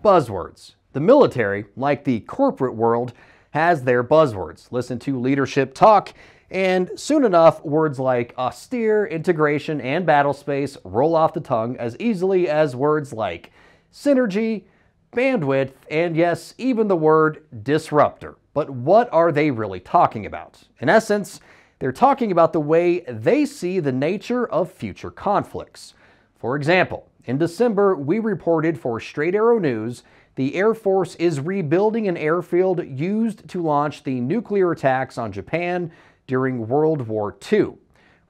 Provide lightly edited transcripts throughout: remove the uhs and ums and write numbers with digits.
buzzwords. The military, like the corporate world, has their buzzwords. Listen to leadership talk, and soon enough, words like austere, integration, and battle space roll off the tongue as easily as words like synergy, bandwidth, and yes, even the word disruptor. But what are they really talking about? In essence, they're talking about the way they see the nature of future conflicts. For example, in December, we reported for Straight Arrow News the Air Force is rebuilding an airfield used to launch the nuclear attacks on Japan during World War II,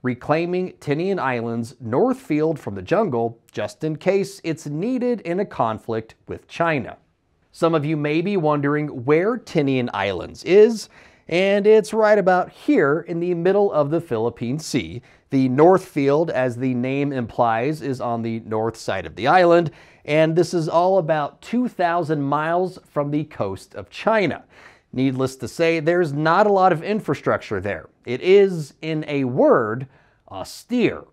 reclaiming Tinian Island's North Field from the jungle just in case it's needed in a conflict with China. Some of you may be wondering where Tinian Islands is, and it's right about here in the middle of the Philippine Sea. The North Field, as the name implies, is on the north side of the island, and this is all about 2,000 miles from the coast of China. Needless to say, there's not a lot of infrastructure there. It is, in a word, austere.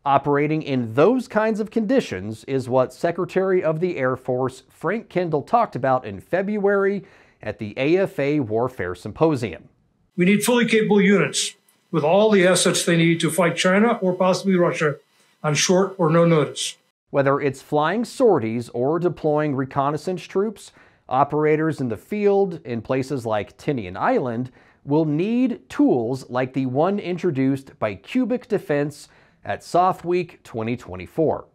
Operating in those kinds of conditions is what Secretary of the Air Force Frank Kendall talked about in February at the AFA Warfare Symposium. We need fully capable units with all the assets they need to fight China or possibly Russia on short or no notice. Whether it's flying sorties or deploying reconnaissance troops, operators in the field in places like Tinian Island will need tools like the one introduced by Cubic Defense at Soft Week 2024.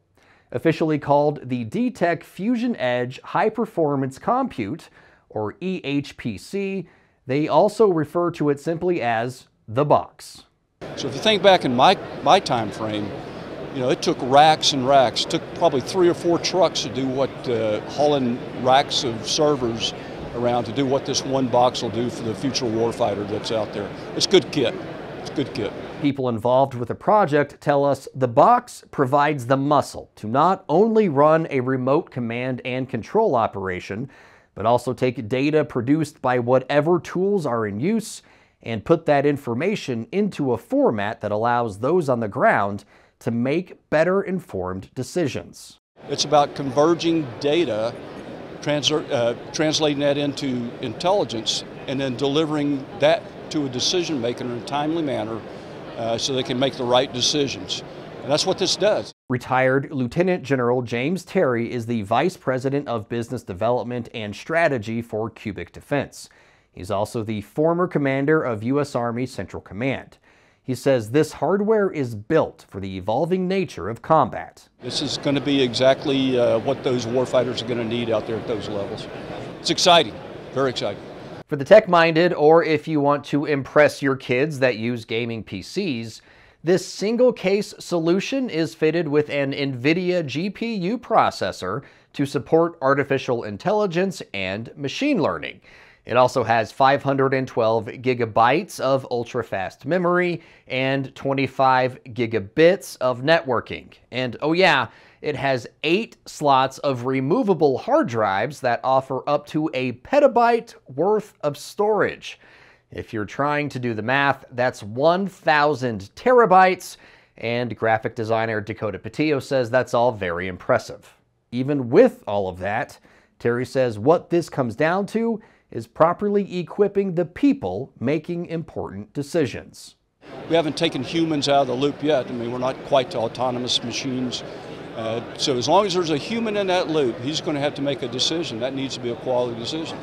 Officially called the D-Tech Fusion Edge High Performance Compute, or EHPC, they also refer to it simply as the box. So if you think back in my time frame, it took racks and racks. It took probably 3 or 4 trucks to do what, hauling racks of servers around to do what this one box will do for the future warfighter that's out there. It's good kit. It's good kit. People involved with the project tell us the box provides the muscle to not only run a remote command and control operation, but also take data produced by whatever tools are in use and put that information into a format that allows those on the ground to make better informed decisions. It's about converging data, translating that into intelligence, and then delivering that to a decision maker in a timely manner so they can make the right decisions. And that's what this does. Retired Lieutenant General James Terry is the Vice President of Business Development and Strategy for Cubic Defense. He's also the former commander of U.S. Army Central Command. He says this hardware is built for the evolving nature of combat. This is going to be exactly what those warfighters are going to need out there at those levels. It's exciting, very exciting. For the tech-minded, or if you want to impress your kids that use gaming PCs, this single-case solution is fitted with an NVIDIA GPU processor to support artificial intelligence and machine learning. It also has 512 gigabytes of ultra-fast memory and 25 gigabits of networking. And oh yeah, it has 8 slots of removable hard drives that offer up to a petabyte worth of storage. If you're trying to do the math, that's 1,000 terabytes, and graphic designer Dakota Patillo says that's all very impressive. Even with all of that, Terry says what this comes down to is properly equipping the people making important decisions. We haven't taken humans out of the loop yet. I mean, we're not quite to autonomous machines. So as long as there's a human in that loop, he's going to have to make a decision. That needs to be a quality decision.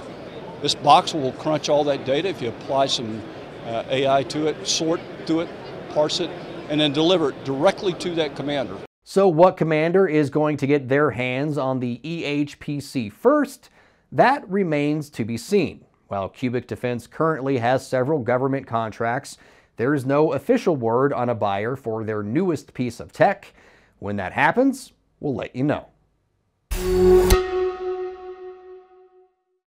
This box will crunch all that data if you apply some AI to it, sort to it, parse it, and then deliver it directly to that commander. So what commander is going to get their hands on the EHPC first? That remains to be seen. While Cubic Defense currently has several government contracts, there is no official word on a buyer for their newest piece of tech. When that happens, we'll let you know.